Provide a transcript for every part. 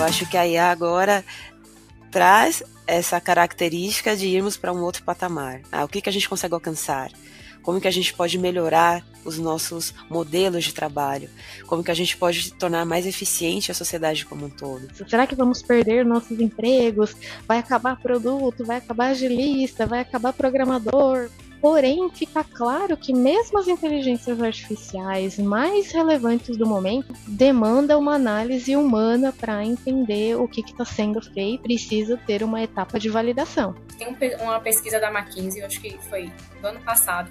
acho que a IA agora traz essa característica de irmos para um outro patamar. O que a gente consegue alcançar? Como que a gente pode melhorar os nossos modelos de trabalho? Como que a gente pode tornar mais eficiente a sociedade como um todo? Será que vamos perder nossos empregos? Vai acabar produto? Vai acabar agilista? Vai acabar programador? Porém, fica claro que mesmo as inteligências artificiais mais relevantes do momento demandam uma análise humana para entender o que está sendo feito. Precisa ter uma etapa de validação. Tem uma pesquisa da McKinsey, acho que foi do ano passado,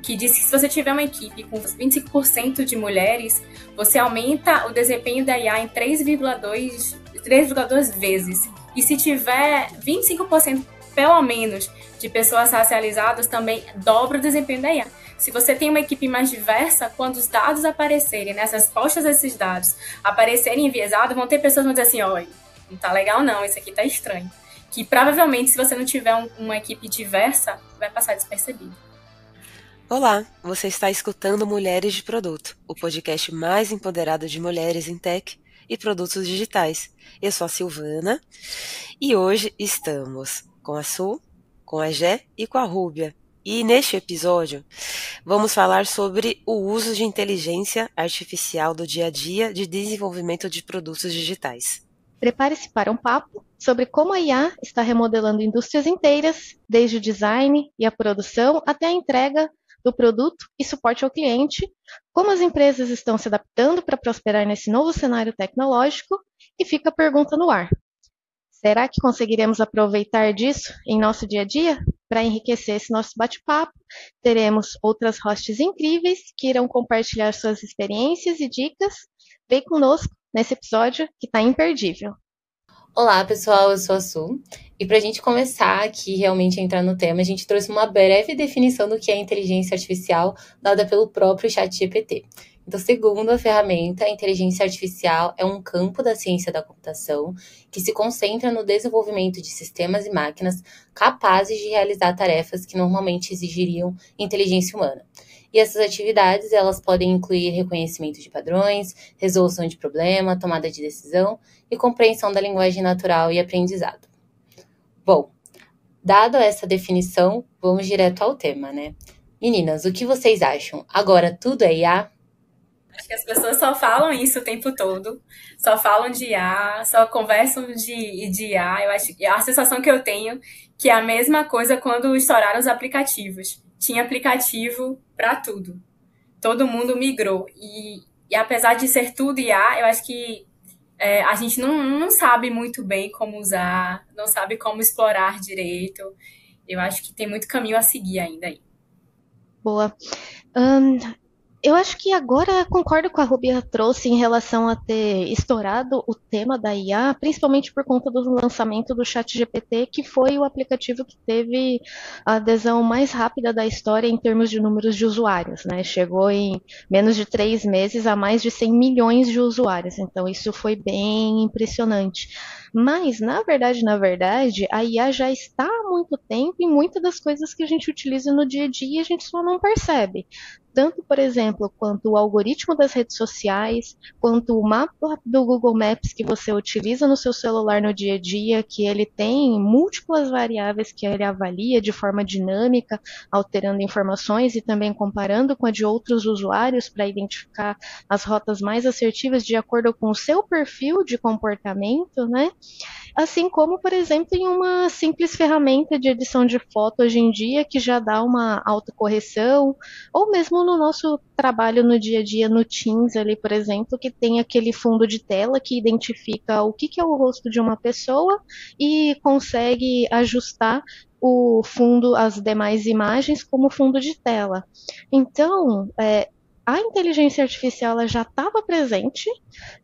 que diz que se você tiver uma equipe com 25% de mulheres, você aumenta o desempenho da IA em 3,2 vezes. E se tiver 25% pelo menos de pessoas racializadas, também dobra o desempenho da IA. Se você tem uma equipe mais diversa, quando os dados aparecerem, as respostas a esses dados aparecerem enviesados, vão ter pessoas que vão dizer assim, olha, não tá legal não, isso aqui tá estranho. Que provavelmente, se você não tiver uma equipe diversa, vai passar despercebido. Olá, você está escutando Mulheres de Produto, o podcast mais empoderado de mulheres em tech e produtos digitais. Eu sou a Silvana e hoje estamos com a Su, com a Gé e com a Rúbia. E neste episódio vamos falar sobre o uso de inteligência artificial do dia a dia de desenvolvimento de produtos digitais. Prepare-se para um papo sobre como a IA está remodelando indústrias inteiras, desde o design e a produção até a entrega do produto e suporte ao cliente, como as empresas estão se adaptando para prosperar nesse novo cenário tecnológico, e fica a pergunta no ar. Será que conseguiremos aproveitar disso em nosso dia a dia? Para enriquecer esse nosso bate-papo, teremos outras hosts incríveis que irão compartilhar suas experiências e dicas. Vem conosco nesse episódio que está imperdível. Olá, pessoal, eu sou a Su. E para a gente começar aqui realmente a entrar no tema, a gente trouxe uma breve definição do que é inteligência artificial dada pelo próprio ChatGPT. Então, segundo a ferramenta, a inteligência artificial é um campo da ciência da computação que se concentra no desenvolvimento de sistemas e máquinas capazes de realizar tarefas que normalmente exigiriam inteligência humana. E essas atividades, elas podem incluir reconhecimento de padrões, resolução de problema, tomada de decisão e compreensão da linguagem natural e aprendizado. Bom, dado essa definição, vamos direto ao tema, né? Meninas, o que vocês acham? Agora tudo é IA? Acho que as pessoas só falam isso o tempo todo, só falam de IA, só conversam de IA. Eu acho que a sensação que eu tenho que é a mesma coisa quando estouraram os aplicativos. Tinha aplicativo para tudo. Todo mundo migrou. E apesar de ser tudo IA, eu acho que a gente não sabe muito bem como usar, não sabe como explorar direito. Eu acho que tem muito caminho a seguir ainda aí. Boa. Eu acho que agora concordo com a Rubia trouxe em relação a ter estourado o tema da IA, principalmente por conta do lançamento do ChatGPT, que foi o aplicativo que teve a adesão mais rápida da história em termos de números de usuários, né? Chegou em menos de 3 meses a mais de 100 milhões de usuários, então isso foi bem impressionante. Mas, na verdade, a IA já está há muito tempo em muitas das coisas que a gente utiliza no dia a dia e a gente só não percebe. Tanto, por exemplo, quanto o algoritmo das redes sociais, quanto o mapa do Google Maps que você utiliza no seu celular no dia a dia, que ele tem múltiplas variáveis que ele avalia de forma dinâmica, alterando informações e também comparando com a de outros usuários para identificar as rotas mais assertivas de acordo com o seu perfil de comportamento, né? Assim como, por exemplo, em uma simples ferramenta de edição de foto hoje em dia que já dá uma autocorreção, ou mesmo no nosso trabalho no dia a dia no Teams ali, por exemplo, que tem aquele fundo de tela que identifica o que é o rosto de uma pessoa e consegue ajustar o fundo, as demais imagens como fundo de tela. Então, a inteligência artificial ela já estava presente,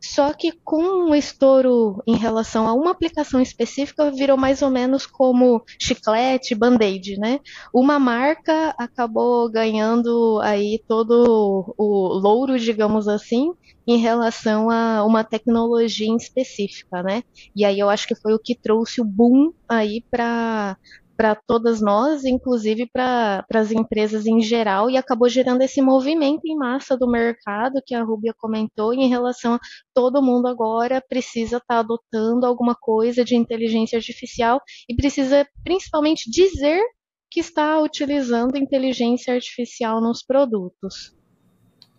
só que com um estouro em relação a uma aplicação específica virou mais ou menos como chiclete, band-aid, né? Uma marca acabou ganhando aí todo o louro, digamos assim, em relação a uma tecnologia em específica, né? E aí eu acho que foi o que trouxe o boom aí para para todas nós, inclusive para as empresas em geral, e acabou gerando esse movimento em massa do mercado que a Rúbia comentou em relação a todo mundo agora precisa estar adotando alguma coisa de inteligência artificial e precisa principalmente dizer que está utilizando inteligência artificial nos produtos.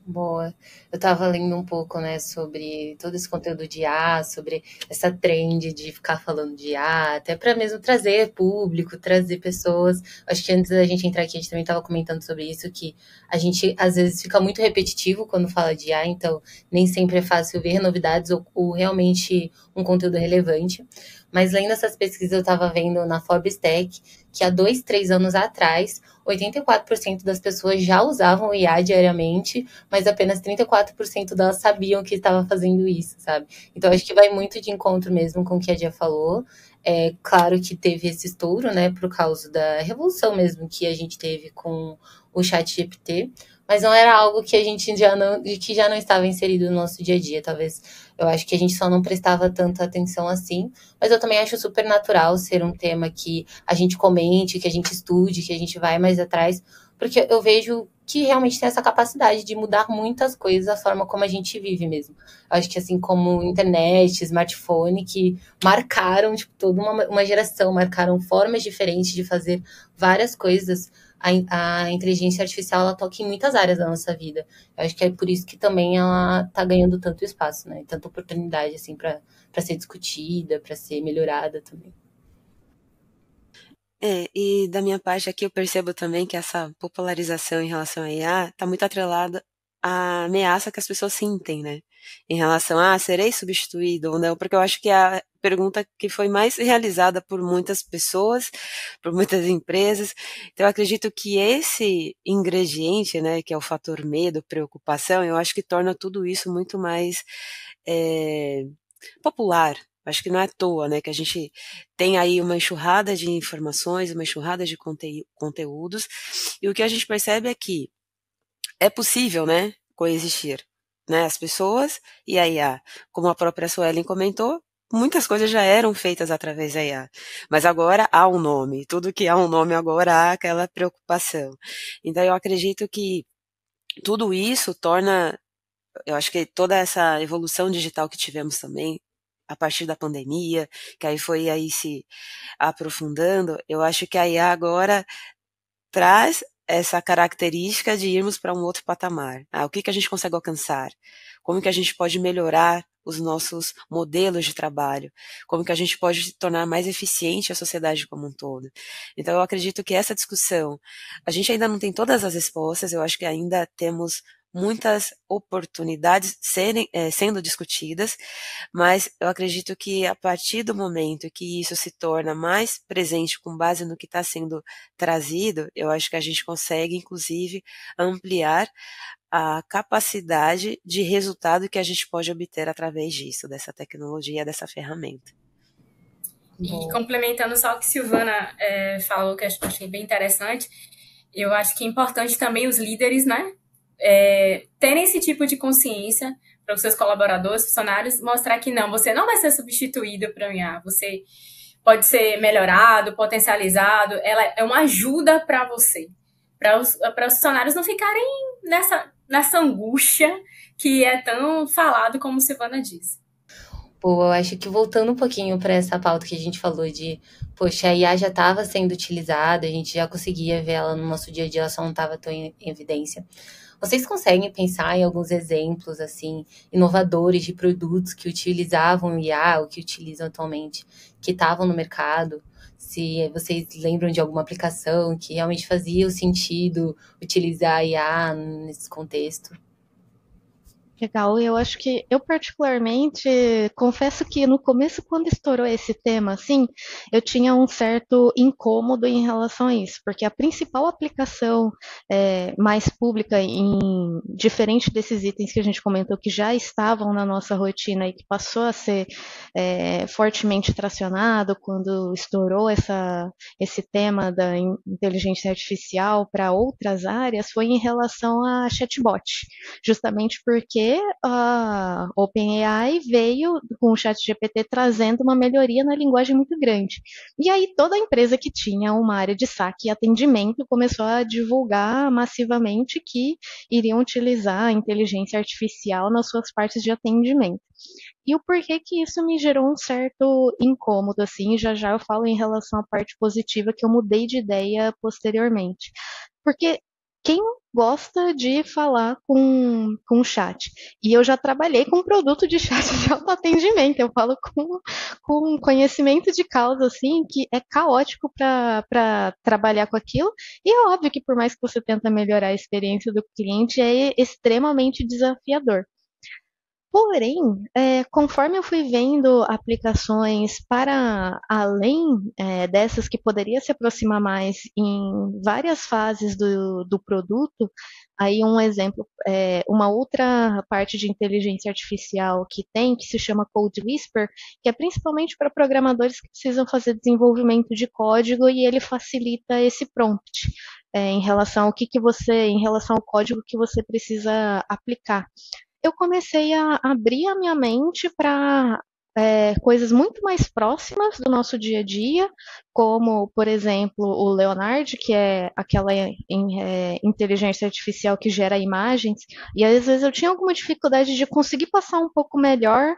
Boa. Eu estava lendo um pouco, né, sobre todo esse conteúdo de IA, sobre essa trend de ficar falando de IA, até para mesmo trazer público, trazer pessoas. Acho que antes da gente entrar aqui, a gente também estava comentando sobre isso, que a gente às vezes fica muito repetitivo quando fala de IA, então nem sempre é fácil ver novidades ou realmente um conteúdo relevante. Mas lendo essas pesquisas, eu estava vendo na Forbes Tech que há 2, 3 anos atrás, 84% das pessoas já usavam o IA diariamente, mas apenas 34% delas sabiam que estava fazendo isso, sabe? Então, acho que vai muito de encontro mesmo com o que a Dia falou. É claro que teve esse estouro, né, por causa da revolução mesmo que a gente teve com o ChatGPT, mas não era algo que a gente já não estava inserido no nosso dia a dia. Talvez, eu acho que a gente só não prestava tanta atenção assim, mas eu também acho super natural ser um tema que a gente comente, que a gente estude, que a gente vai mais atrás, porque eu vejo que realmente tem essa capacidade de mudar muitas coisas, a forma como a gente vive mesmo. Eu acho que assim como internet, smartphone, que marcaram tipo, toda uma geração, marcaram formas diferentes de fazer várias coisas, a inteligência artificial ela toca em muitas áreas da nossa vida. Eu acho que é por isso que também ela está ganhando tanto espaço, né? Tanta oportunidade assim para ser discutida, para ser melhorada também. E da minha parte aqui eu percebo também que essa popularização em relação à IA está muito atrelada à ameaça que as pessoas sentem, né? Em relação a serei substituído ou não, porque eu acho que é a pergunta que foi mais realizada por muitas pessoas, por muitas empresas. Então eu acredito que esse ingrediente, né, que é o fator medo, preocupação, eu acho que torna tudo isso muito mais é, popular. Acho que não é à toa, né, que a gente tem aí uma enxurrada de informações, uma enxurrada de conteúdos, e o que a gente percebe é que é possível, né, coexistir, né, as pessoas e a IA. Como a própria Suelen comentou, muitas coisas já eram feitas através da IA, mas agora há um nome, tudo que há um nome agora há aquela preocupação. Então eu acredito que tudo isso torna, eu acho que toda essa evolução digital que tivemos também, a partir da pandemia, que aí foi aí se aprofundando, eu acho que a IA agora traz essa característica de irmos para um outro patamar. O que a gente consegue alcançar? Como que a gente pode melhorar os nossos modelos de trabalho? Como que a gente pode tornar mais eficiente a sociedade como um todo? Então, eu acredito que essa discussão, a gente ainda não tem todas as respostas, eu acho que ainda temos muitas oportunidades sendo discutidas, mas eu acredito que a partir do momento que isso se torna mais presente com base no que está sendo trazido, eu acho que a gente consegue, inclusive, ampliar a capacidade de resultado que a gente pode obter através disso, dessa tecnologia, dessa ferramenta. E complementando só o que Silvana falou, que eu achei bem interessante, eu acho que é importante também os líderes, né, terem esse tipo de consciência para os seus colaboradores, funcionários, mostrar que não, você não vai ser substituído para IA, você pode ser melhorado, potencializado, ela é uma ajuda para você, para os funcionários não ficarem nessa angústia que é tão falado como Silvana disse. Pô, eu acho que voltando um pouquinho para essa pauta que a gente falou de, poxa, a IA já estava sendo utilizada, a gente já conseguia ver ela no nosso dia a dia, ela só não estava tão em evidência. Vocês conseguem pensar em alguns exemplos, assim, inovadores de produtos que utilizavam IA ou que utilizam atualmente, que estavam no mercado? Se vocês lembram de alguma aplicação que realmente fazia o sentido utilizar a IA nesse contexto? Legal, eu acho que eu particularmente confesso que no começo, quando estourou esse tema, assim, eu tinha um certo incômodo em relação a isso, porque a principal aplicação mais pública, diferente desses itens que a gente comentou, que já estavam na nossa rotina e que passou a ser fortemente tracionado quando estourou esse tema da inteligência artificial para outras áreas, foi em relação a chatbot, justamente porque porque a OpenAI veio com o ChatGPT trazendo uma melhoria na linguagem muito grande. E aí toda empresa que tinha uma área de saque e atendimento começou a divulgar massivamente que iriam utilizar a inteligência artificial nas suas partes de atendimento. E o porquê que isso me gerou um certo incômodo, assim, já já eu falo em relação à parte positiva que eu mudei de ideia posteriormente. Porque quem gosta de falar com o chat? E eu já trabalhei com um produto de chat de autoatendimento, eu falo com conhecimento de causa, assim, que é caótico para trabalhar com aquilo. E é óbvio que por mais que você tenta melhorar a experiência do cliente, é extremamente desafiador. Porém, conforme eu fui vendo aplicações para além dessas que poderia se aproximar mais em várias fases do produto, aí um exemplo, uma outra parte de inteligência artificial que tem, que se chama Code Whisper, que é principalmente para programadores que precisam fazer desenvolvimento de código e ele facilita esse prompt. Em relação ao em relação ao código que você precisa aplicar, eu comecei a abrir a minha mente para coisas muito mais próximas do nosso dia a dia, como, por exemplo, o Leonard, que é aquela inteligência artificial que gera imagens, e às vezes eu tinha alguma dificuldade de conseguir passar um pouco melhor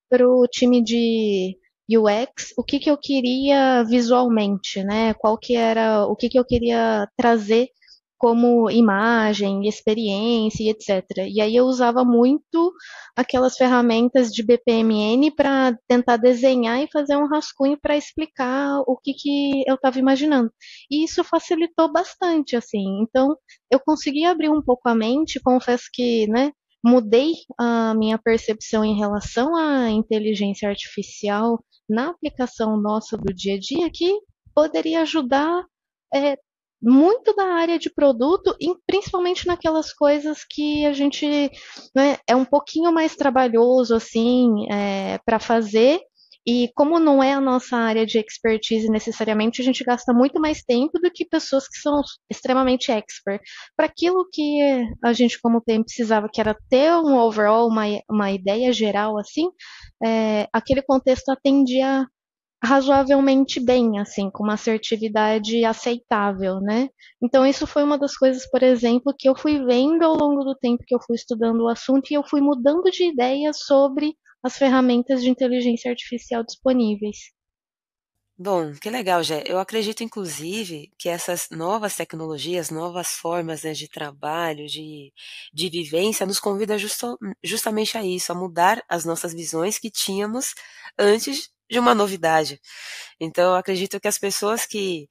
para o time de UX o que eu queria visualmente, né? Qual que era o que eu queria trazer como imagem, experiência e etc. E aí eu usava muito aquelas ferramentas de BPMN para tentar desenhar e fazer um rascunho para explicar o que eu estava imaginando. E isso facilitou bastante, assim. Então, eu consegui abrir um pouco a mente, confesso que, né, mudei a minha percepção em relação à inteligência artificial na aplicação nossa do dia a dia, que poderia ajudar é, muito da área de produto, e principalmente naquelas coisas que a gente, né, é um pouquinho mais trabalhoso assim para fazer. E como não é a nossa área de expertise necessariamente, a gente gasta muito mais tempo do que pessoas que são extremamente expert. Para aquilo que a gente, como PM, precisava, que era ter um overall, uma ideia geral, assim, aquele contexto atendia razoavelmente bem, assim, com uma assertividade aceitável, né? Então isso foi uma das coisas, por exemplo, que eu fui vendo ao longo do tempo que eu fui estudando o assunto e eu fui mudando de ideia sobre as ferramentas de inteligência artificial disponíveis. Bom, que legal, Jé. Eu acredito, inclusive, que essas novas tecnologias, novas formas, né, de trabalho, de vivência, nos convida justamente a isso, a mudar as nossas visões que tínhamos antes de uma novidade. Então, eu acredito que as pessoas que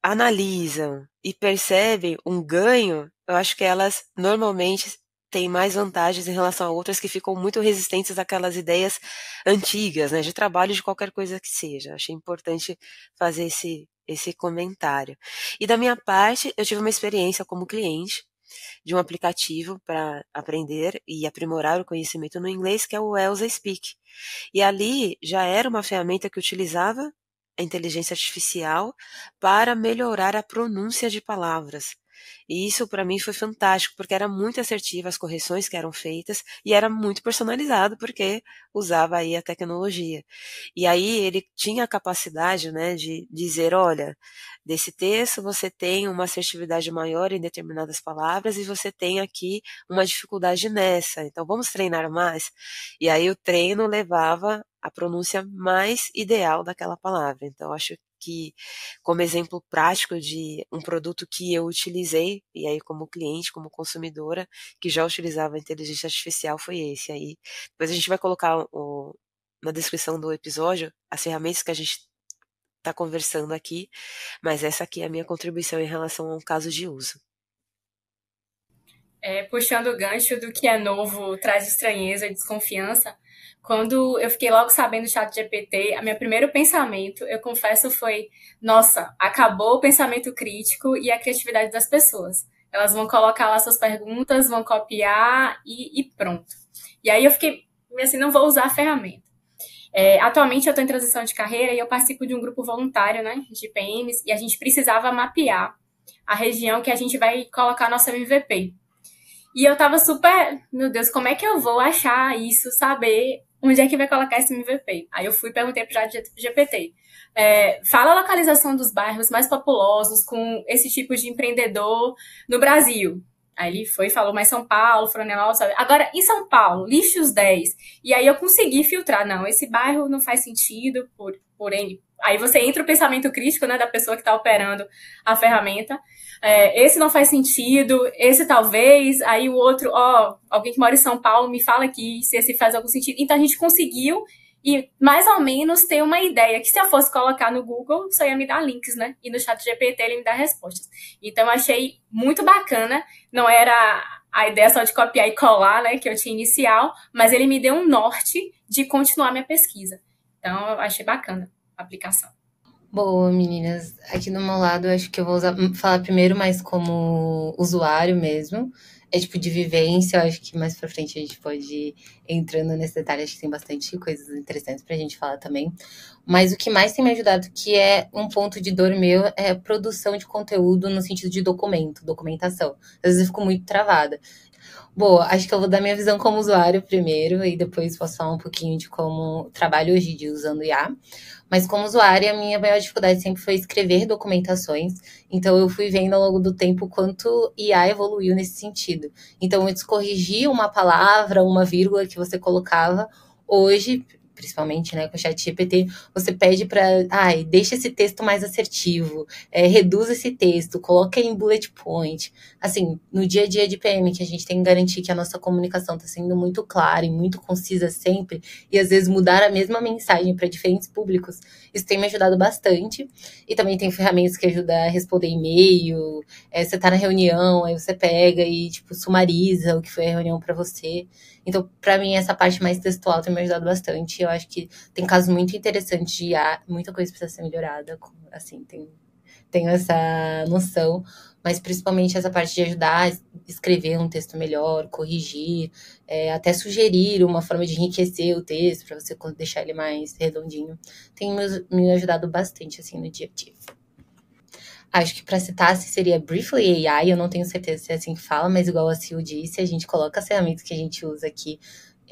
analisam e percebem um ganho, eu acho que elas normalmente têm mais vantagens em relação a outras que ficam muito resistentes àquelas ideias antigas, né, de trabalho, de qualquer coisa que seja. Achei importante fazer esse comentário. E da minha parte, eu tive uma experiência como cliente de um aplicativo para aprender e aprimorar o conhecimento no inglês, que é o Elsa Speak. E ali já era uma ferramenta que utilizava a inteligência artificial para melhorar a pronúncia de palavras. E isso para mim foi fantástico, porque era muito assertiva as correções que eram feitas e era muito personalizado, porque usava aí a tecnologia. E aí ele tinha a capacidade, né, de dizer, olha, desse texto você tem uma assertividade maior em determinadas palavras e você tem aqui uma dificuldade nessa, então vamos treinar mais? E aí o treino levava a pronúncia mais ideal daquela palavra. Então acho que, como exemplo prático de um produto que eu utilizei, e aí como cliente, como consumidora, que já utilizava a inteligência artificial, foi esse. Aí depois a gente vai colocar na descrição do episódio as ferramentas que a gente está conversando aqui, mas essa aqui é a minha contribuição em relação a um caso de uso. Puxando o gancho do que é novo traz estranheza e desconfiança, quando eu fiquei logo sabendo do ChatGPT, meu primeiro pensamento, eu confesso, foi: nossa, acabou o pensamento crítico e a criatividade das pessoas. Elas vão colocar lá suas perguntas, vão copiar e pronto. E aí eu fiquei assim, não vou usar a ferramenta. Atualmente eu estou em transição de carreira e eu participo de um grupo voluntário, né, de PMs, e a gente precisava mapear a região que a gente vai colocar nosso MVP. E eu tava super, meu Deus, como é que eu vou achar isso, saber onde é que vai colocar esse MVP? Aí eu fui e perguntei pro ChatGPT. Fala a localização dos bairros mais populosos com esse tipo de empreendedor no Brasil. Aí ele foi e falou, mas São Paulo, Florianópolis, sabe? Agora, em São Paulo, liste os 10. E aí eu consegui filtrar, não, esse bairro não faz sentido por N. Aí você entra o pensamento crítico, né, da pessoa que está operando a ferramenta. Esse não faz sentido, esse talvez, aí o outro, alguém que mora em São Paulo me fala aqui se esse faz algum sentido. Então a gente conseguiu e mais ou menos ter uma ideia que se eu fosse colocar no Google, só ia me dar links, né? E no ChatGPT ele me dá respostas. Então eu achei muito bacana, não era a ideia só de copiar e colar, né, que eu tinha inicial, mas ele me deu um norte de continuar minha pesquisa. Então eu achei bacana a aplicação. Boa, meninas. Aqui do meu lado, eu acho que eu vou falar primeiro mais como usuário mesmo. É tipo de vivência, eu acho que mais pra frente a gente pode ir entrando nesse detalhe. Acho que tem bastante coisas interessantes pra gente falar também. Mas o que mais tem me ajudado, que é um ponto de dor meu, é a produção de conteúdo no sentido de documentação. Às vezes eu fico muito travada. Boa, acho que eu vou dar minha visão como usuário primeiro e depois posso falar um pouquinho de como trabalho hoje em dia usando IA. Mas como usuária, a minha maior dificuldade sempre foi escrever documentações. Então eu fui vendo ao longo do tempo quanto IA evoluiu nesse sentido. Então antes corrigir uma palavra, uma vírgula que você colocava, hoje, principalmente, né, com o ChatGPT, você pede para, deixa esse texto mais assertivo, reduz esse texto, coloca em bullet point. Assim, no dia a dia de PM, que a gente tem que garantir que a nossa comunicação está sendo muito clara e muito concisa sempre, e às vezes mudar a mesma mensagem para diferentes públicos, isso tem me ajudado bastante. E também tem ferramentas que ajudam a responder e-mail, você tá na reunião, aí você pega e, tipo, sumariza o que foi a reunião para você. Então, para mim, essa parte mais textual tem me ajudado bastante. Eu acho que tem casos muito interessantes de IA, muita coisa precisa ser melhorada, assim, tenho essa noção, mas principalmente essa parte de ajudar a escrever um texto melhor, corrigir, até sugerir uma forma de enriquecer o texto para você deixar ele mais redondinho. Tem me ajudado bastante, assim, no dia a dia. Acho que para citar se seria Briefly AI, eu não tenho certeza se é assim que fala, mas igual a Sil disse, a gente coloca as ferramentas que a gente usa aqui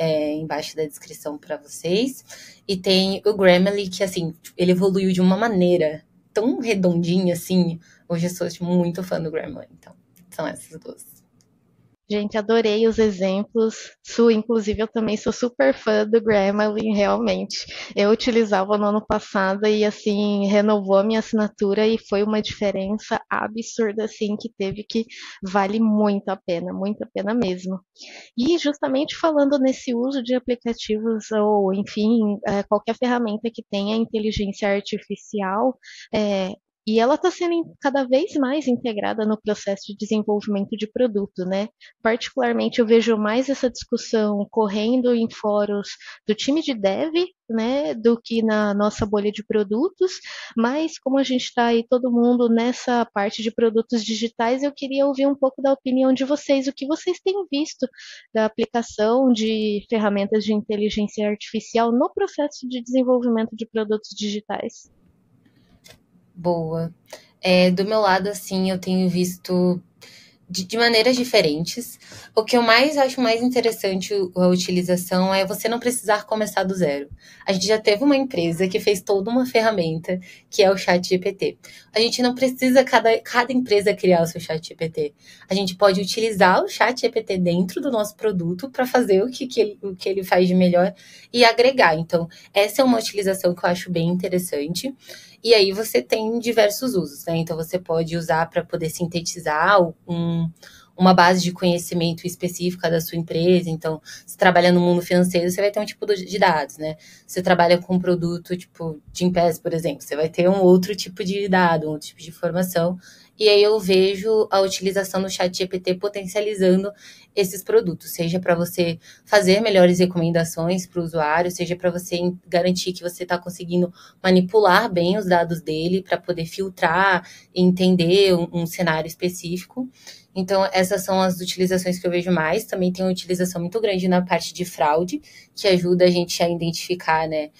embaixo da descrição para vocês. E tem o Grammarly, que assim, ele evoluiu de uma maneira tão redondinha assim. Hoje eu sou muito fã do Grammarly, então são essas duas. Gente, adorei os exemplos. Inclusive, eu também sou super fã do Grammarly, realmente. Eu utilizava no ano passado e, assim, renovou a minha assinatura e foi uma diferença absurda, assim, que teve que vale muito a pena mesmo. E justamente falando nesse uso de aplicativos ou, enfim, qualquer ferramenta que tenha inteligência artificial, e ela está sendo cada vez mais integrada no processo de desenvolvimento de produto, né? Particularmente, eu vejo mais essa discussão correndo em fóruns do time de dev, né, do que na nossa bolha de produtos, mas como a gente está aí todo mundo nessa parte de produtos digitais, eu queria ouvir um pouco da opinião de vocês, o que vocês têm visto da aplicação de ferramentas de inteligência artificial no processo de desenvolvimento de produtos digitais. Boa. Do meu lado, assim, eu tenho visto de maneiras diferentes. O que eu acho mais interessante a utilização é você não precisar começar do zero. A gente já teve uma empresa que fez toda uma ferramenta que é o ChatGPT. A gente não precisa cada empresa criar o seu ChatGPT. A gente pode utilizar o ChatGPT dentro do nosso produto para fazer o que ele faz de melhor e agregar. Então, essa é uma utilização que eu acho bem interessante. E aí você tem diversos usos, né? Então você pode usar para poder sintetizar uma base de conhecimento específica da sua empresa. Então, se trabalha no mundo financeiro, você vai ter um tipo de dados, né? Se você trabalha com um produto tipo de Gympass, por exemplo, você vai ter um outro tipo de dado, um outro tipo de informação. E aí eu vejo a utilização do ChatGPT potencializando esses produtos, seja para você fazer melhores recomendações para o usuário, seja para você garantir que você está conseguindo manipular bem os dados dele para poder filtrar e entender um cenário específico. Então, essas são as utilizações que eu vejo mais. Também tem uma utilização muito grande na parte de fraude, que ajuda a gente a identificar, né,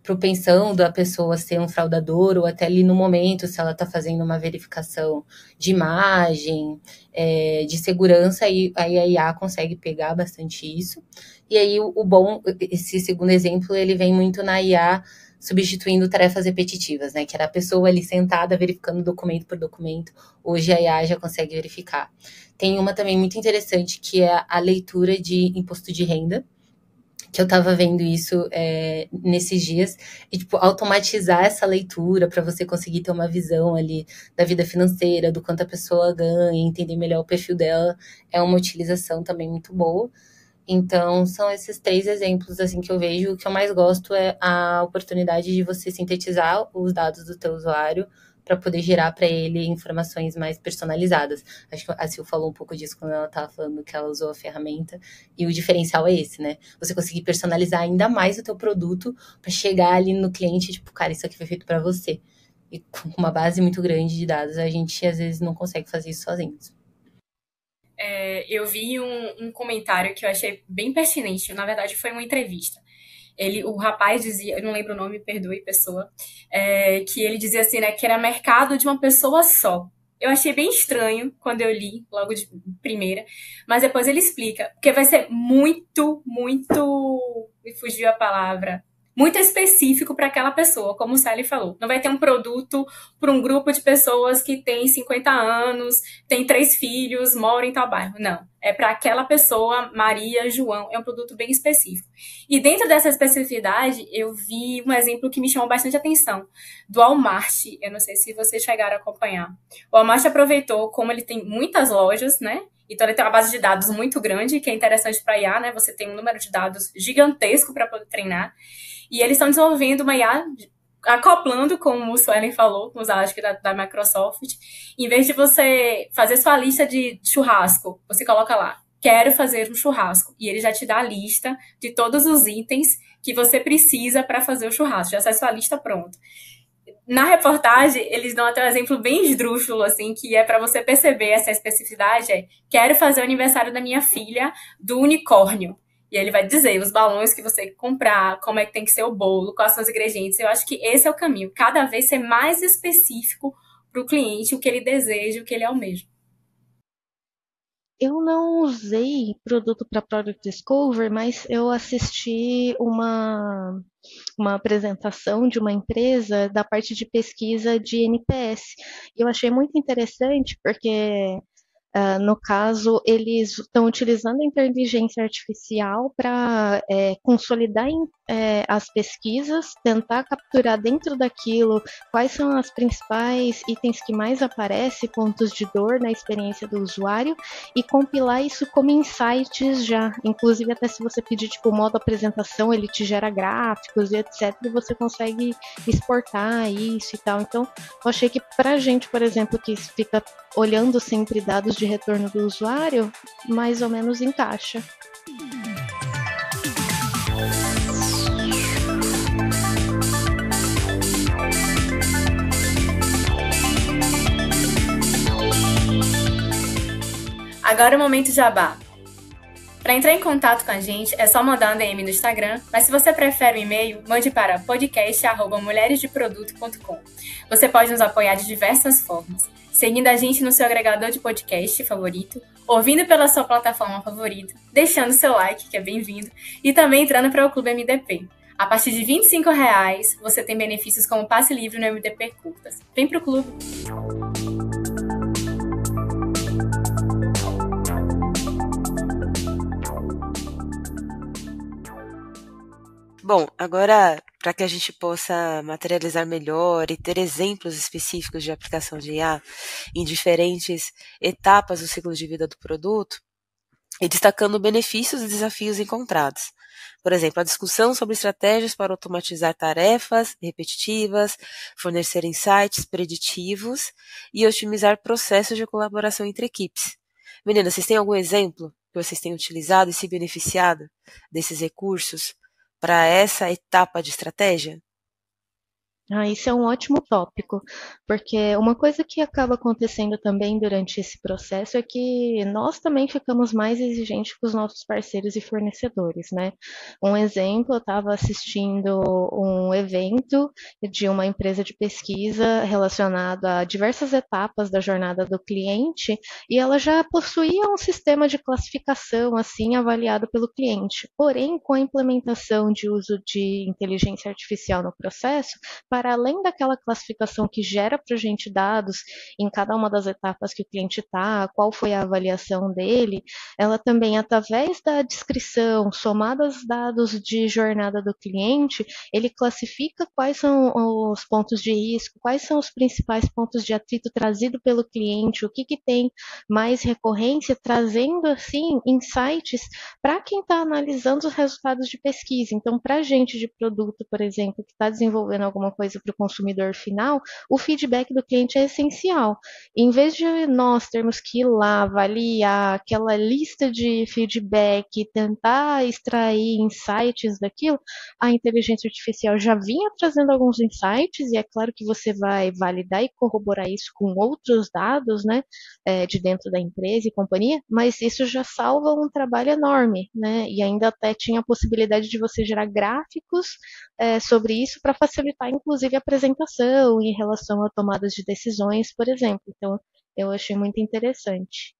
propensão da pessoa ser um fraudador, ou até ali no momento, se ela está fazendo uma verificação de imagem, de segurança, aí a IA consegue pegar bastante isso. E aí o bom, esse segundo exemplo, ele vem muito na IA substituindo tarefas repetitivas, né? Que era a pessoa ali sentada verificando documento por documento. Hoje a IA já consegue verificar. Tem uma também muito interessante, que é a leitura de imposto de renda, que eu tava vendo isso nesses dias, e tipo, automatizar essa leitura para você conseguir ter uma visão ali da vida financeira, do quanto a pessoa ganha, entender melhor o perfil dela, é uma utilização também muito boa. Então, são esses 3 exemplos assim que eu vejo. O que eu mais gosto é a oportunidade de você sintetizar os dados do teu usuário para poder gerar para ele informações mais personalizadas. Acho que a Sil falou um pouco disso quando ela estava falando que ela usou a ferramenta. E o diferencial é esse, né? Você conseguir personalizar ainda mais o teu produto para chegar ali no cliente, tipo, cara, isso aqui foi feito para você. E com uma base muito grande de dados, a gente às vezes não consegue fazer isso sozinhos. Eu vi um comentário que eu achei bem pertinente. Na verdade, foi uma entrevista. O rapaz dizia, eu não lembro o nome, perdoe, pessoa, que ele dizia assim, né, que era mercado de uma pessoa só. Eu achei bem estranho quando eu li, logo de primeira, mas depois ele explica, porque vai ser muito, me fugiu a palavra, muito específico para aquela pessoa, como o Sally falou. Não vai ter um produto para um grupo de pessoas que tem 50 anos, tem 3 filhos, mora em tal bairro. Não. É para aquela pessoa, Maria, João. É um produto bem específico. E dentro dessa especificidade, eu vi um exemplo que me chamou bastante atenção, do Walmart. Eu não sei se vocês chegaram a acompanhar. O Walmart aproveitou, como ele tem muitas lojas, né? Então, ele tem uma base de dados muito grande, que é interessante para IA, né? Você tem um número de dados gigantesco para poder treinar. E eles estão desenvolvendo uma IA acoplando, como o Suelen falou, com os acho que da Microsoft. Em vez de você fazer sua lista de churrasco, você coloca lá, quero fazer um churrasco. E ele já te dá a lista de todos os itens que você precisa para fazer o churrasco. Já sai sua lista pronta. Na reportagem, eles dão até um exemplo bem esdrúxulo, assim, que é para você perceber essa especificidade, quero fazer o aniversário da minha filha do unicórnio. E ele vai dizer os balões que você comprar, como é que tem que ser o bolo, quais são os ingredientes. Eu acho que esse é o caminho. Cada vez ser mais específico para o cliente, o que ele deseja, o que ele almeja. Eu não usei produto para Product Discover, mas eu assisti uma apresentação de uma empresa da parte de pesquisa de NPS. Eu achei muito interessante porque no caso, eles estão utilizando a inteligência artificial para consolidar as pesquisas, tentar capturar dentro daquilo quais são as principais itens que mais aparecem, pontos de dor na experiência do usuário, e compilar isso como insights já. Inclusive, até se você pedir tipo modo apresentação, ele te gera gráficos e etc. E você consegue exportar isso e tal. Então, eu achei que pra gente, por exemplo, que fica olhando sempre dados de retorno do usuário, mais ou menos encaixa. Agora é o momento jabá. Para entrar em contato com a gente, é só mandar um DM no Instagram, mas se você prefere o e-mail, mande para podcast@mulheresdeproduto.com. Você pode nos apoiar de diversas formas, seguindo a gente no seu agregador de podcast favorito, ouvindo pela sua plataforma favorita, deixando seu like, que é bem-vindo, e também entrando para o Clube MDP. A partir de R$ 25,00, você tem benefícios como passe livre no MDP Curtas. Vem pro clube! Bom, agora, para que a gente possa materializar melhor e ter exemplos específicos de aplicação de IA em diferentes etapas do ciclo de vida do produto, e destacando benefícios e desafios encontrados. Por exemplo, a discussão sobre estratégias para automatizar tarefas repetitivas, fornecer insights preditivos e otimizar processos de colaboração entre equipes. Meninas, vocês têm algum exemplo que vocês têm utilizado e se beneficiado desses recursos para essa etapa de estratégia? Isso é um ótimo tópico, porque uma coisa que acaba acontecendo também durante esse processo é que nós também ficamos mais exigentes com os nossos parceiros e fornecedores, né? Um exemplo, eu estava assistindo um evento de uma empresa de pesquisa relacionado a diversas etapas da jornada do cliente, e ela já possuía um sistema de classificação assim avaliado pelo cliente. Porém, com a implementação de uso de inteligência artificial no processo, para além daquela classificação que gera para a gente dados em cada uma das etapas que o cliente está, qual foi a avaliação dele, ela também, através da descrição, somada aos dados de jornada do cliente, ele classifica quais são os pontos de risco, quais são os principais pontos de atrito trazido pelo cliente, o que, que tem mais recorrência, trazendo assim insights para quem está analisando os resultados de pesquisa. Então, para a gente de produto, por exemplo, que está desenvolvendo alguma coisa para o consumidor final, o feedback do cliente é essencial. Em vez de nós termos que ir lá avaliar aquela lista de feedback e tentar extrair insights daquilo, a inteligência artificial já vinha trazendo alguns insights, e é claro que você vai validar e corroborar isso com outros dados, né, de dentro da empresa e companhia, mas isso já salva um trabalho enorme, né, e ainda até tinha a possibilidade de você gerar gráficos sobre isso para facilitar, inclusive, a apresentação em relação a tomadas de decisões, por exemplo. Então, eu achei muito interessante.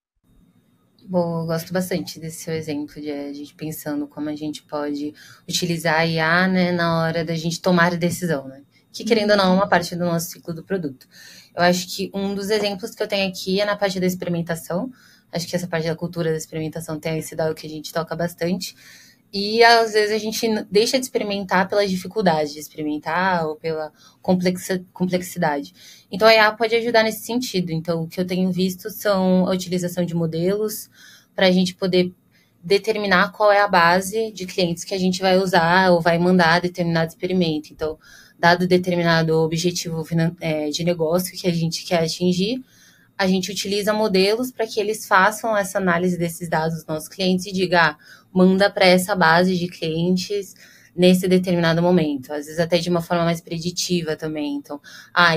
Bom, eu gosto bastante desse seu exemplo de a gente pensando como a gente pode utilizar a IA, né, na hora da gente tomar a decisão, né? Que, querendo ou não, é uma parte do nosso ciclo do produto. Eu acho que um dos exemplos que eu tenho aqui é na parte da experimentação. Acho que essa parte da cultura da experimentação tem sido algo que a gente toca bastante. E, às vezes, a gente deixa de experimentar pela dificuldade de experimentar ou pela complexidade. Então, a IA pode ajudar nesse sentido. Então, o que eu tenho visto são a utilização de modelos para a gente poder determinar qual é a base de clientes que a gente vai usar ou vai mandar determinado experimento. Então, dado determinado objetivo de negócio que a gente quer atingir, a gente utiliza modelos para que eles façam essa análise desses dados dos nossos clientes e diga, manda para essa base de clientes nesse determinado momento. Às vezes até de uma forma mais preditiva também. Então,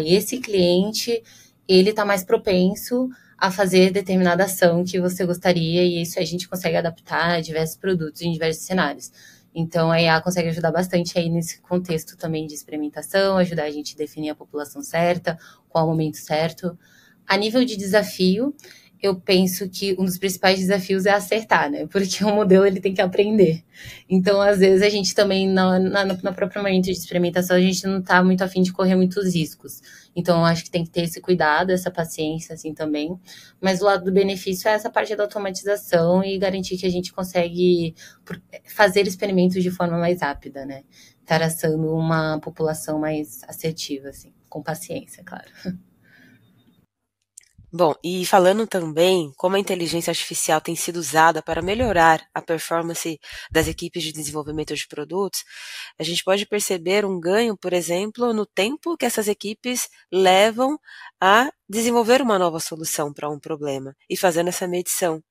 esse cliente, ele está mais propenso a fazer determinada ação que você gostaria, e isso a gente consegue adaptar a diversos produtos em diversos cenários. Então, a IA consegue ajudar bastante aí nesse contexto também de experimentação, ajudar a gente a definir a população certa, qual o momento certo. A nível de desafio, eu penso que um dos principais desafios é acertar, né? Porque o modelo ele tem que aprender. Então, às vezes, a gente também, na própria momento de experimentação, a gente não está muito afim de correr muitos riscos. Então, eu acho que tem que ter esse cuidado, essa paciência, assim, também. Mas o lado do benefício é essa parte da automatização e garantir que a gente consegue fazer experimentos de forma mais rápida, né? Traçando uma população mais assertiva, assim, com paciência, claro. Bom, e falando também como a inteligência artificial tem sido usada para melhorar a performance das equipes de desenvolvimento de produtos, a gente pode perceber um ganho, por exemplo, no tempo que essas equipes levam a desenvolver uma nova solução para um problema e fazendo essa medição.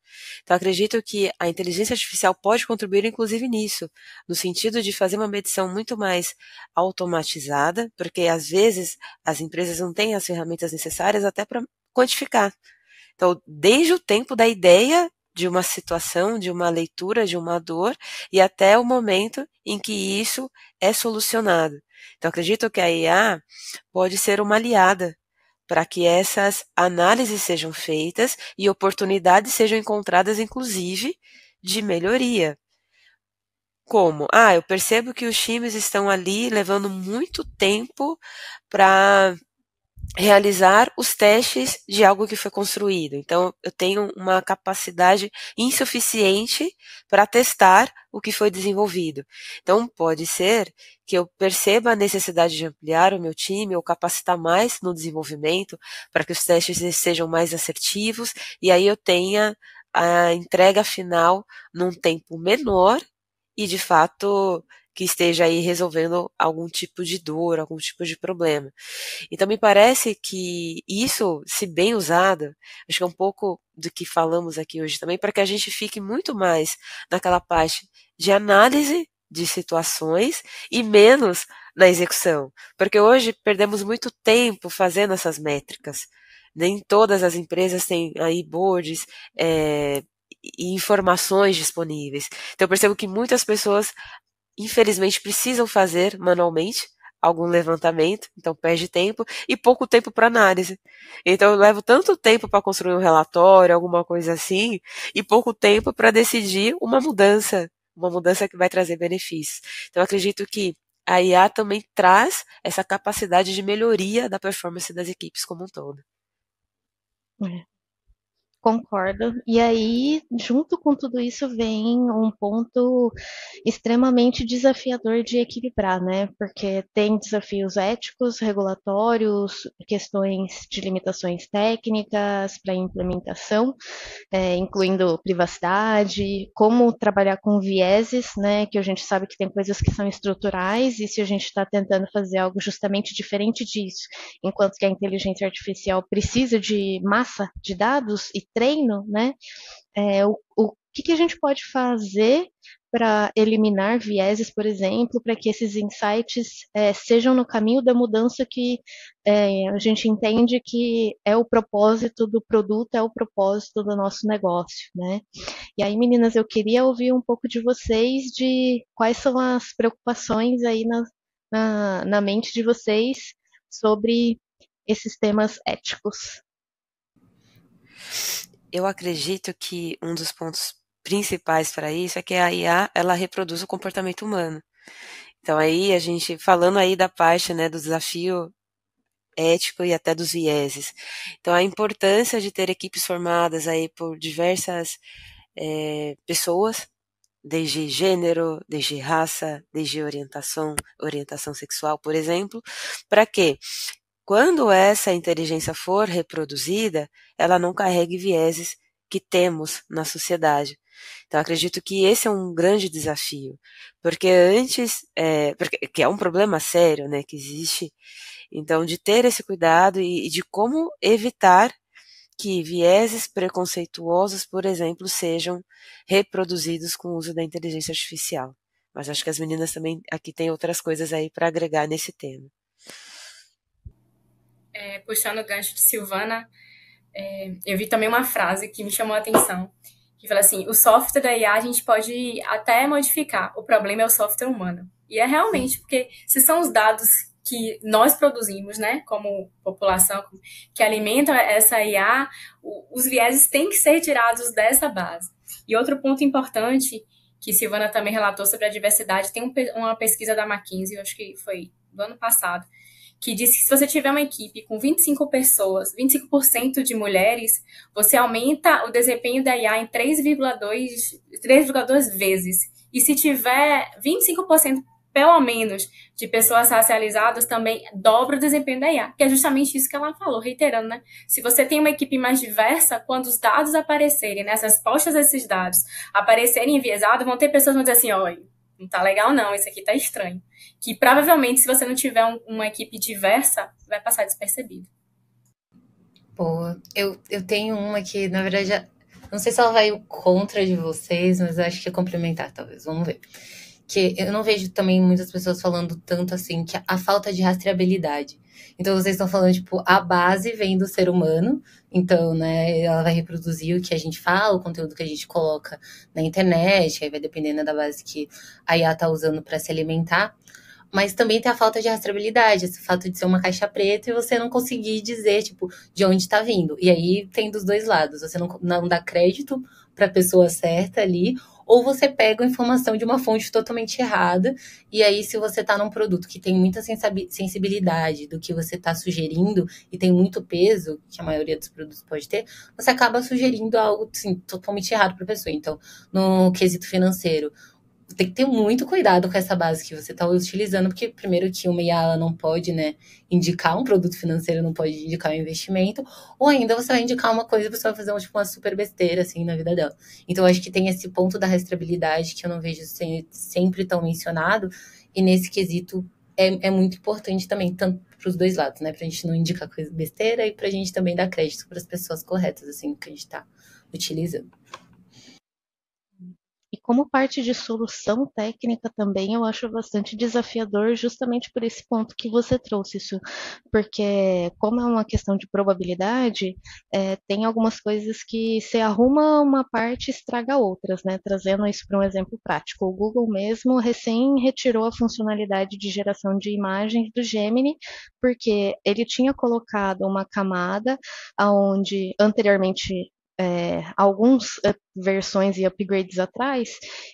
Então, acredito que a inteligência artificial pode contribuir, inclusive, nisso, no sentido de fazer uma medição muito mais automatizada, porque às vezes as empresas não têm as ferramentas necessárias até para quantificar. Então, desde o tempo da ideia de uma situação, de uma leitura, de uma dor, e até o momento em que isso é solucionado. Então, acredito que a IA pode ser uma aliada para que essas análises sejam feitas e oportunidades sejam encontradas, inclusive, de melhoria. Como? Eu percebo que os times estão ali levando muito tempo para realizar os testes de algo que foi construído. Então, eu tenho uma capacidade insuficiente para testar o que foi desenvolvido. Então, pode ser que eu perceba a necessidade de ampliar o meu time ou capacitar mais no desenvolvimento para que os testes sejam mais assertivos e aí eu tenha a entrega final num tempo menor e, de fato, que esteja aí resolvendo algum tipo de dor, algum tipo de problema. Então, me parece que isso, se bem usado, acho que é um pouco do que falamos aqui hoje também, para que a gente fique muito mais naquela parte de análise de situações e menos na execução. Porque hoje perdemos muito tempo fazendo essas métricas. Nem todas as empresas têm aí boards e informações disponíveis. Então eu percebo que muitas pessoas, infelizmente, precisam fazer manualmente algum levantamento, então perde tempo e pouco tempo para análise. Então eu levo tanto tempo para construir um relatório, alguma coisa assim, e pouco tempo para decidir uma mudança que vai trazer benefícios. Então eu acredito que a IA também traz essa capacidade de melhoria da performance das equipes como um todo. Concordo. E aí, junto com tudo isso, vem um ponto extremamente desafiador de equilibrar, né? Porque tem desafios éticos, regulatórios, questões de limitações técnicas para implementação, incluindo privacidade, como trabalhar com vieses, né? Que a gente sabe que tem coisas que são estruturais, e se a gente está tentando fazer algo justamente diferente disso, enquanto que a inteligência artificial precisa de massa de dados e treino, né? O que a gente pode fazer para eliminar vieses, por exemplo, para que esses insights sejam no caminho da mudança que a gente entende que é o propósito do produto, é o propósito do nosso negócio, né? E aí, meninas, eu queria ouvir um pouco de vocês de quais são as preocupações aí na mente de vocês sobre esses temas éticos. Eu acredito que um dos pontos principais para isso é que a IA, ela reproduz o comportamento humano. Então aí a gente, falando aí da parte, né, do desafio ético e até dos vieses. Então a importância de ter equipes formadas aí por diversas pessoas, desde gênero, desde raça, desde orientação sexual, por exemplo, para que quando essa inteligência for reproduzida, ela não carregue vieses que temos na sociedade. Então, acredito que esse é um grande desafio, porque que é um problema sério, né, que existe. Então, de ter esse cuidado e de como evitar que vieses preconceituosos, por exemplo, sejam reproduzidos com o uso da inteligência artificial. Mas acho que as meninas também aqui têm outras coisas aí para agregar nesse tema. Puxando o gancho de Silvana, eu vi também uma frase que me chamou a atenção, que fala assim, o software da IA a gente pode até modificar, o problema é o software humano. E é realmente, porque se são os dados que nós produzimos, né, como população, que alimentam essa IA, os vieses têm que ser tirados dessa base. E outro ponto importante, que Silvana também relatou sobre a diversidade, tem uma pesquisa da McKinsey, eu acho que foi do ano passado, que diz que se você tiver uma equipe com 25 pessoas, 25% de mulheres, você aumenta o desempenho da IA em 3,2 vezes. E se tiver 25% pelo menos de pessoas racializadas, também dobra o desempenho da IA, que é justamente isso que ela falou, reiterando, né? Se você tem uma equipe mais diversa, quando os dados aparecerem, né, as respostas a esses dados aparecerem enviesados, vão ter pessoas que vão dizer assim, olha, não tá legal não, isso aqui tá estranho. Que provavelmente, se você não tiver uma equipe diversa, vai passar despercebido. Boa. Eu tenho uma que, na verdade, não sei se ela vai contra de vocês, mas acho que é complementar, talvez. Vamos ver. Que eu não vejo também muitas pessoas falando tanto assim, que a falta de rastreabilidade. Então, vocês estão falando, tipo, a base vem do ser humano. Então, né, ela vai reproduzir o que a gente fala, o conteúdo que a gente coloca na internet, aí vai dependendo da base que a IA tá usando para se alimentar. Mas também tem a falta de rastreabilidade, esse fato de ser uma caixa preta e você não conseguir dizer, tipo, de onde está vindo. E aí tem dos dois lados. Você não dá crédito para a pessoa certa ali, ou você pega a informação de uma fonte totalmente errada. E aí, se você está num produto que tem muita sensibilidade do que você está sugerindo e tem muito peso, que a maioria dos produtos pode ter, você acaba sugerindo algo assim, totalmente errado para a pessoa. Então, no quesito financeiro, tem que ter muito cuidado com essa base que você está utilizando, porque primeiro que uma IA ela não pode, né, indicar um produto financeiro, não pode indicar um investimento, ou ainda você vai indicar uma coisa e você vai fazer uma super besteira, assim, na vida dela. Então, eu acho que tem esse ponto da rastreabilidade que eu não vejo sempre tão mencionado, e nesse quesito é muito importante também, tanto para os dois lados, né, pra gente não indicar coisa besteira e pra gente também dar crédito para as pessoas corretas, assim, que a gente está utilizando. como parte de solução técnica também, eu acho bastante desafiador justamente por esse ponto que você trouxe isso, porque como é uma questão de probabilidade, tem algumas coisas que se arruma uma parte e estraga outras, né? Trazendo isso para um exemplo prático. O Google mesmo recém retirou a funcionalidade de geração de imagens do Gemini, porque ele tinha colocado uma camada onde anteriormente alguns versões e upgrades atrás,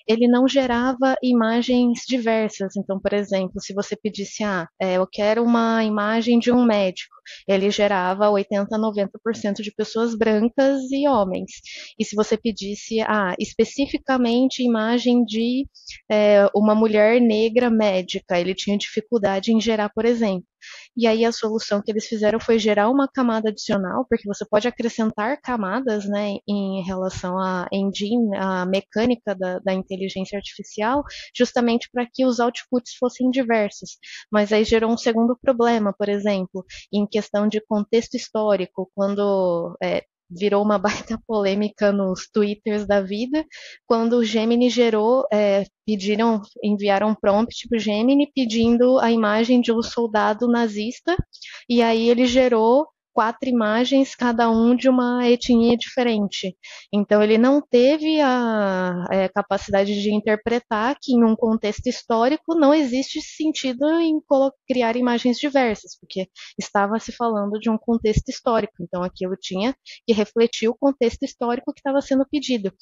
ele não gerava imagens diversas. Então, por exemplo, se você pedisse, eu quero uma imagem de um médico, ele gerava 80 a 90% de pessoas brancas e homens. E se você pedisse, especificamente imagem de uma mulher negra médica, ele tinha dificuldade em gerar, por exemplo. E aí a solução que eles fizeram foi gerar uma camada adicional, porque você pode acrescentar camadas, né, em relação à engine, à mecânica da inteligência artificial, justamente para que os outputs fossem diversos. Mas aí gerou um segundo problema, por exemplo, em questão de contexto histórico, quando virou uma baita polêmica nos twitters da vida, quando o Gemini gerou, enviaram um prompt para o Gemini pedindo a imagem de um soldado nazista, e aí ele gerou 4 imagens, cada um de uma etnia diferente. Então ele não teve a capacidade de interpretar que em um contexto histórico não existe sentido em criar imagens diversas, porque estava se falando de um contexto histórico, então aquilo tinha que refletir o contexto histórico que estava sendo pedido.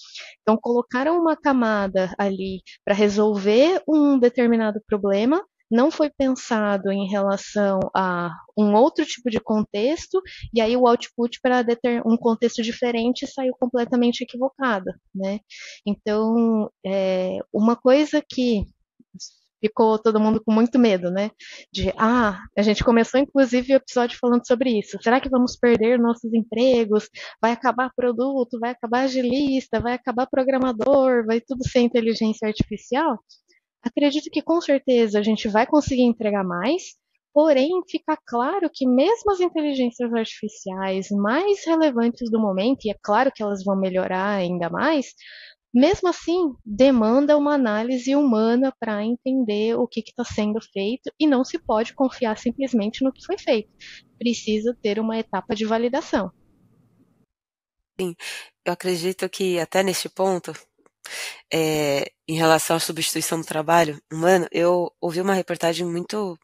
Então colocaram uma camada ali para resolver um determinado problema, não foi pensado em relação a um outro tipo de contexto, e aí o output para um contexto diferente saiu completamente equivocado, né? Então, uma coisa que ficou todo mundo com muito medo, né? A gente começou inclusive o episódio falando sobre isso. Será que vamos perder nossos empregos? Vai acabar produto? Vai acabar agilista? Vai acabar programador? Vai tudo ser inteligência artificial? Acredito que com certeza a gente vai conseguir entregar mais, porém fica claro que mesmo as inteligências artificiais mais relevantes do momento, e é claro que elas vão melhorar ainda mais, mesmo assim demanda uma análise humana para entender o que está sendo feito e não se pode confiar simplesmente no que foi feito. Precisa ter uma etapa de validação. Sim, eu acredito que até neste ponto, em relação à substituição do trabalho humano, eu ouvi uma reportagem muito,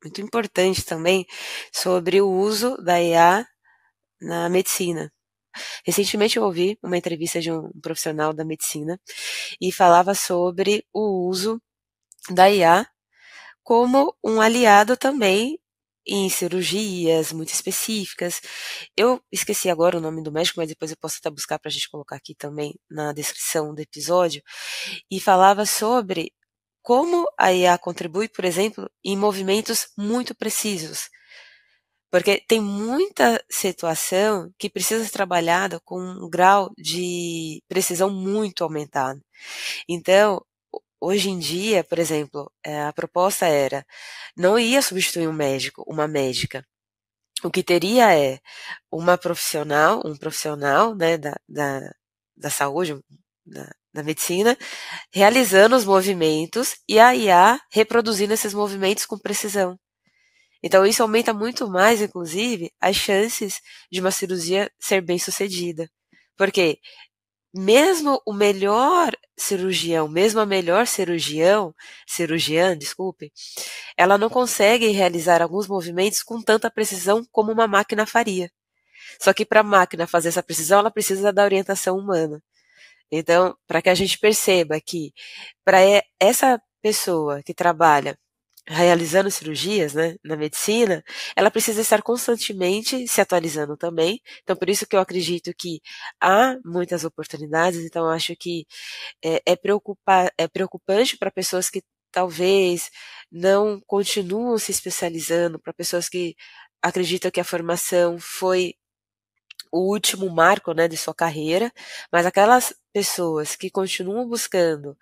muito importante também sobre o uso da IA na medicina. Recentemente eu ouvi uma entrevista de um profissional da medicina e falava sobre o uso da IA como um aliado também em cirurgias muito específicas. Eu esqueci agora o nome do médico, mas depois eu posso até buscar para a gente colocar aqui também na descrição do episódio, e falava sobre como a IA contribui, por exemplo, em movimentos muito precisos. Porque tem muita situação que precisa ser trabalhada com um grau de precisão muito aumentado. Então, hoje em dia, por exemplo, a proposta era, não ia substituir um médico, uma médica. O que teria é um profissional, né, da saúde, da medicina, realizando os movimentos e a IA reproduzindo esses movimentos com precisão. Então, isso aumenta muito mais, inclusive, as chances de uma cirurgia ser bem sucedida. Porque mesmo o melhor cirurgião, mesmo a melhor cirurgiã, desculpe, ela não consegue realizar alguns movimentos com tanta precisão como uma máquina faria. Só que para a máquina fazer essa precisão, ela precisa da orientação humana. Então, para que a gente perceba que para essa pessoa que trabalha realizando cirurgias, né, na medicina, ela precisa estar constantemente se atualizando também. Então, por isso que eu acredito que há muitas oportunidades. Então, eu acho que é preocupante para pessoas que talvez não continuam se especializando, para pessoas que acreditam que a formação foi o último marco, né, de sua carreira, mas aquelas pessoas que continuam buscando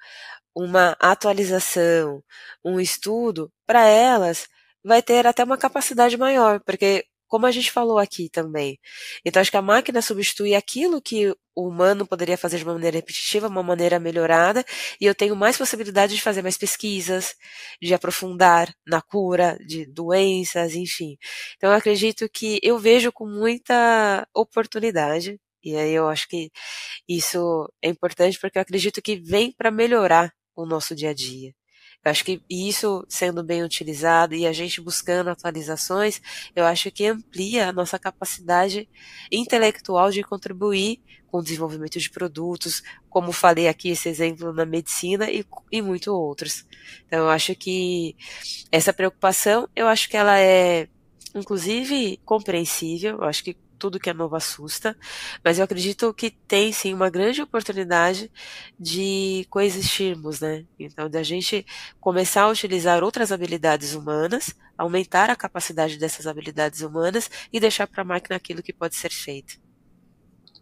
uma atualização, um estudo, para elas vai ter até uma capacidade maior, porque como a gente falou aqui também. Então, acho que a máquina substitui aquilo que o humano poderia fazer de uma maneira repetitiva, uma maneira melhorada, e eu tenho mais possibilidade de fazer mais pesquisas, de aprofundar na cura de doenças, enfim. Então, eu acredito que eu vejo com muita oportunidade, e aí eu acho que isso é importante porque eu acredito que vem para melhorar o nosso dia a dia. Eu acho que isso sendo bem utilizado e a gente buscando atualizações, eu acho que amplia a nossa capacidade intelectual de contribuir com o desenvolvimento de produtos, como falei aqui, esse exemplo na medicina e muito outros. Então, eu acho que essa preocupação, eu acho que ela é, inclusive, compreensível. Eu acho que tudo que é novo assusta, mas eu acredito que tem sim uma grande oportunidade de coexistirmos, né? Então, da gente começar a utilizar outras habilidades humanas, aumentar a capacidade dessas habilidades humanas e deixar para a máquina aquilo que pode ser feito.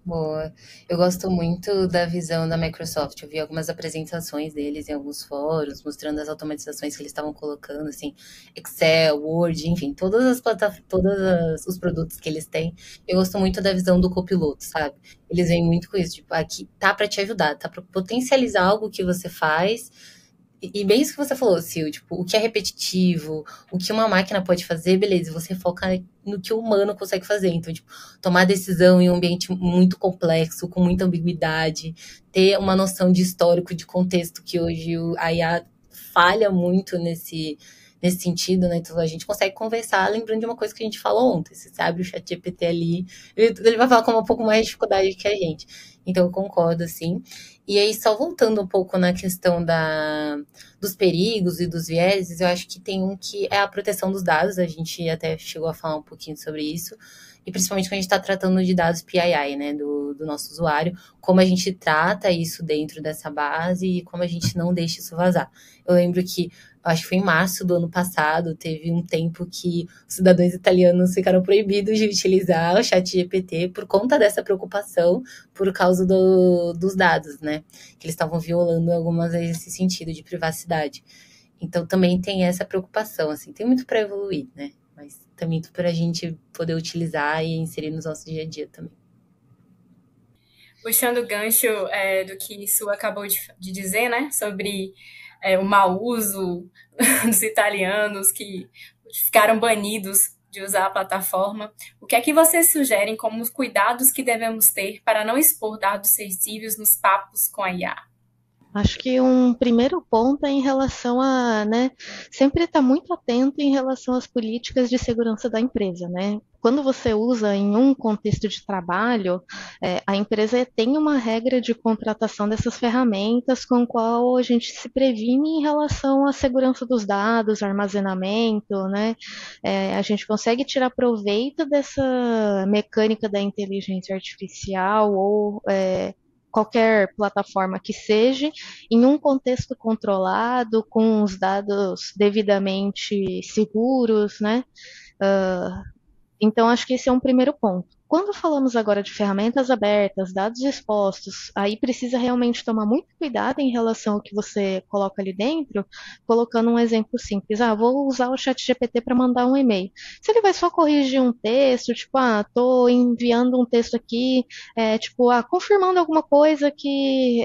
Boa. Eu gosto muito da visão da Microsoft. Eu vi algumas apresentações deles em alguns fóruns, mostrando as automatizações que eles estavam colocando, assim, Excel, Word, enfim, todos os produtos que eles têm. Eu gosto muito da visão do copiloto, sabe? Eles vêm muito com isso, tipo, aqui tá para te ajudar, tá para potencializar algo que você faz. E bem isso que você falou, Sil, tipo, o que é repetitivo, o que uma máquina pode fazer, beleza, você foca no que o humano consegue fazer. Então, tipo, tomar decisão em um ambiente muito complexo, com muita ambiguidade, ter uma noção de histórico, de contexto, que hoje a IA falha muito nesse sentido, né? Então, a gente consegue conversar lembrando de uma coisa que a gente falou ontem. Se você abre o chat GPT ali, ele vai falar com um pouco mais de dificuldade que a gente. Então, eu concordo, assim. E aí, só voltando um pouco na questão dos perigos e dos vieses, eu acho que tem um que é a proteção dos dados. A gente até chegou a falar um pouquinho sobre isso. E principalmente quando a gente está tratando de dados PII, né, do nosso usuário, como a gente trata isso dentro dessa base e como a gente não deixa isso vazar. Eu lembro que, acho que foi em março do ano passado, teve um tempo que os cidadãos italianos ficaram proibidos de utilizar o chat GPT por conta dessa preocupação, por causa dos dados, né? Que eles estavam violando algumas vezes esse sentido de privacidade. Então, também tem essa preocupação, assim, tem muito para evoluir, né? Mas também para a gente poder utilizar e inserir no nosso dia a dia também. Puxando o gancho do que Su acabou de dizer, né? Sobre o mau uso dos italianos que ficaram banidos de usar a plataforma. O que é que vocês sugerem como os cuidados que devemos ter para não expor dados sensíveis nos papos com a IA? Acho que um primeiro ponto é em relação a, né, sempre estar muito atento em relação às políticas de segurança da empresa, né? Quando você usa em um contexto de trabalho, a empresa tem uma regra de contratação dessas ferramentas com a qual a gente se previne em relação à segurança dos dados, armazenamento, né? A gente consegue tirar proveito dessa mecânica da inteligência artificial ou qualquer plataforma que seja, em um contexto controlado, com os dados devidamente seguros, né? Então, acho que esse é um primeiro ponto. Quando falamos agora de ferramentas abertas, dados expostos, aí precisa realmente tomar muito cuidado em relação ao que você coloca ali dentro, colocando um exemplo simples. Vou usar o chat GPT para mandar um e-mail. Se ele vai só corrigir um texto, tipo, estou enviando um texto aqui, confirmando alguma coisa que,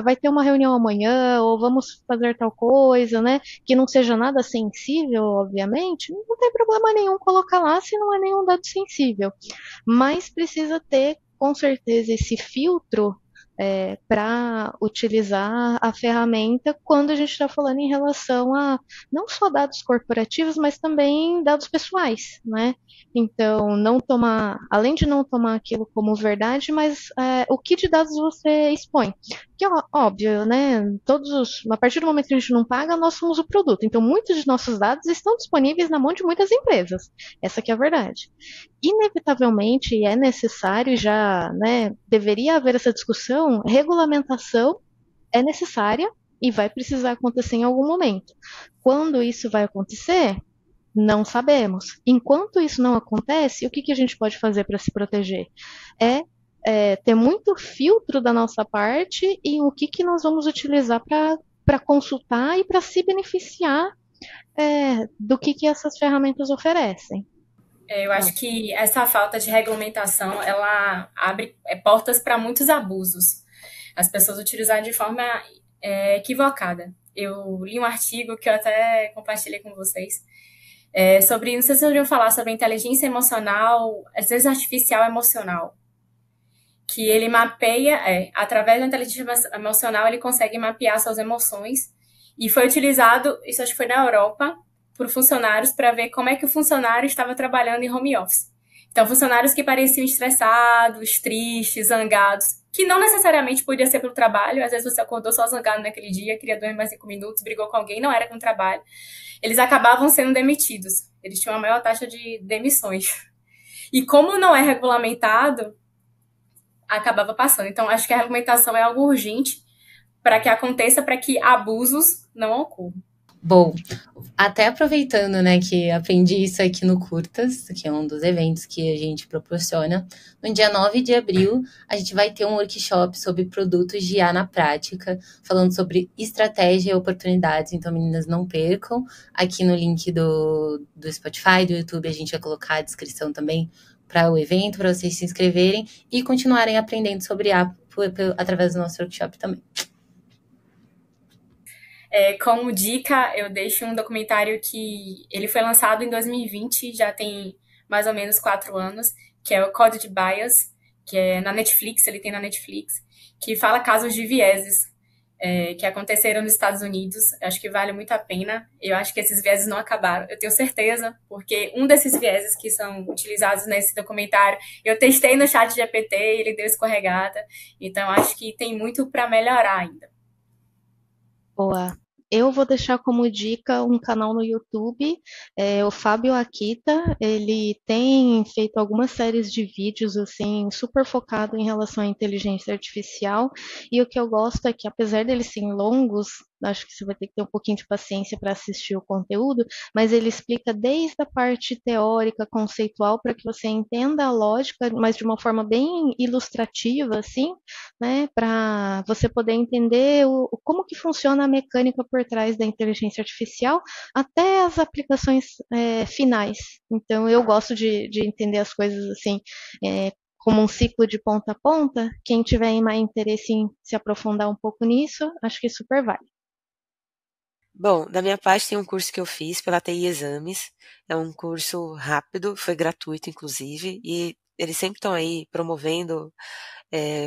vai ter uma reunião amanhã, ou vamos fazer tal coisa, né? Que não seja nada sensível, obviamente, não tem problema nenhum colocar lá se não é nenhum dado sensível. Mas precisa ter, com certeza, esse filtro para utilizar a ferramenta quando a gente está falando em relação a não só dados corporativos, mas também dados pessoais, né? Então, não tomar, além de não tomar aquilo como verdade, mas o que de dados você expõe. Que é óbvio, né? A partir do momento que a gente não paga, nós somos o produto. Então, muitos de nossos dados estão disponíveis na mão de muitas empresas. Essa que é a verdade. Inevitavelmente é necessário, já, né, deveria haver essa discussão, regulamentação é necessária e vai precisar acontecer em algum momento. Quando isso vai acontecer, não sabemos. Enquanto isso não acontece, o que a gente pode fazer para se proteger? Ter muito filtro da nossa parte em o que nós vamos utilizar para consultar e para se beneficiar do que essas ferramentas oferecem. Eu acho que essa falta de regulamentação, ela abre portas para muitos abusos. As pessoas utilizarem de forma equivocada. Eu li um artigo que eu até compartilhei com vocês, sobre, não sei se vocês ouviram falar sobre inteligência emocional, às vezes artificial emocional, que ele mapeia, através da inteligência emocional, ele consegue mapear suas emoções, e foi utilizado, isso acho que foi na Europa, por funcionários para ver como é que o funcionário estava trabalhando em home office. Então, funcionários que pareciam estressados, tristes, zangados, que não necessariamente podia ser pelo trabalho, às vezes você acordou só zangado naquele dia, queria dormir mais 5 minutos, brigou com alguém, não era com o trabalho. Eles acabavam sendo demitidos. Eles tinham a maior taxa de demissões. E como não é regulamentado, acabava passando. Então, acho que a regulamentação é algo urgente para que aconteça, para que abusos não ocorram. Bom, até aproveitando, né, que aprendi isso aqui no Curtas, que é um dos eventos que a gente proporciona, no dia 9 de abril, a gente vai ter um workshop sobre produtos de IA na prática, falando sobre estratégia e oportunidades, então meninas não percam, aqui no link do Spotify, do YouTube, a gente vai colocar a descrição também para o evento, para vocês se inscreverem e continuarem aprendendo sobre IA através do nosso workshop também. Como dica, eu deixo um documentário que ele foi lançado em 2020, já tem mais ou menos 4 anos, que é o Code de Bias, que é na Netflix, ele tem na Netflix, que fala casos de vieses que aconteceram nos Estados Unidos. Eu acho que vale muito a pena. Eu acho que esses vieses não acabaram, eu tenho certeza, porque um desses vieses que são utilizados nesse documentário, eu testei no ChatGPT, ele deu escorregada, então acho que tem muito para melhorar ainda. Boa. Eu vou deixar como dica um canal no YouTube, o Fábio Akita. Ele tem feito algumas séries de vídeos assim super focado em relação à inteligência artificial. E o que eu gosto é que, apesar deles serem longos, acho que você vai ter que ter um pouquinho de paciência para assistir o conteúdo, mas ele explica desde a parte teórica, conceitual, para que você entenda a lógica, mas de uma forma bem ilustrativa, assim, né, para você poder entender como que funciona a mecânica por trás da inteligência artificial, até as aplicações finais. Então, eu gosto de entender as coisas assim, como um ciclo de ponta a ponta. Quem tiver mais interesse em se aprofundar um pouco nisso, acho que super vale. Bom, da minha parte tem um curso que eu fiz pela TI Exames, é um curso rápido, foi gratuito inclusive, e eles sempre estão aí promovendo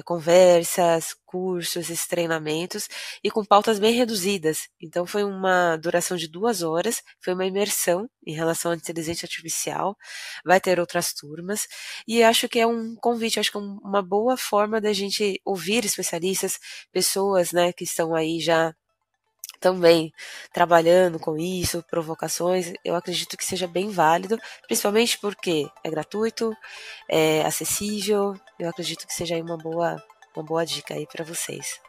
conversas, cursos, esses treinamentos, e com pautas bem reduzidas. Então foi uma duração de 2 horas, foi uma imersão em relação à inteligência artificial, vai ter outras turmas, e acho que é um convite, acho que é uma boa forma da gente ouvir especialistas, pessoas, né, que estão aí já também trabalhando com isso, provocações. Eu acredito que seja bem válido, principalmente porque é gratuito, é acessível. Eu acredito que seja aí uma boa dica aí para vocês.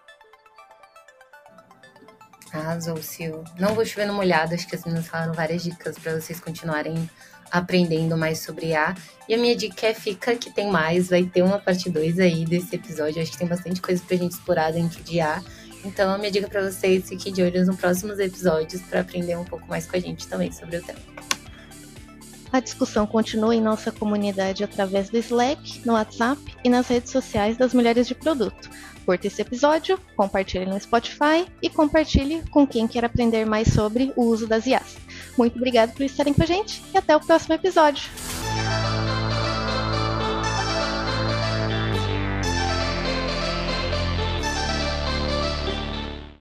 Arrasou, Sil. Não vou chover no molhado, acho que as meninas falaram várias dicas para vocês continuarem aprendendo mais sobre IA. E a minha dica fica que tem mais, vai ter uma parte 2 aí desse episódio. Acho que tem bastante coisa pra gente explorar dentro de IA. Então, a minha dica para vocês é fiquem de olho nos próximos episódios para aprender um pouco mais com a gente também sobre o tema. A discussão continua em nossa comunidade através do Slack, no WhatsApp e nas redes sociais das Mulheres de Produto. Curta esse episódio, compartilhe no Spotify e compartilhe com quem quer aprender mais sobre o uso das IAs. Muito obrigada por estarem com a gente e até o próximo episódio.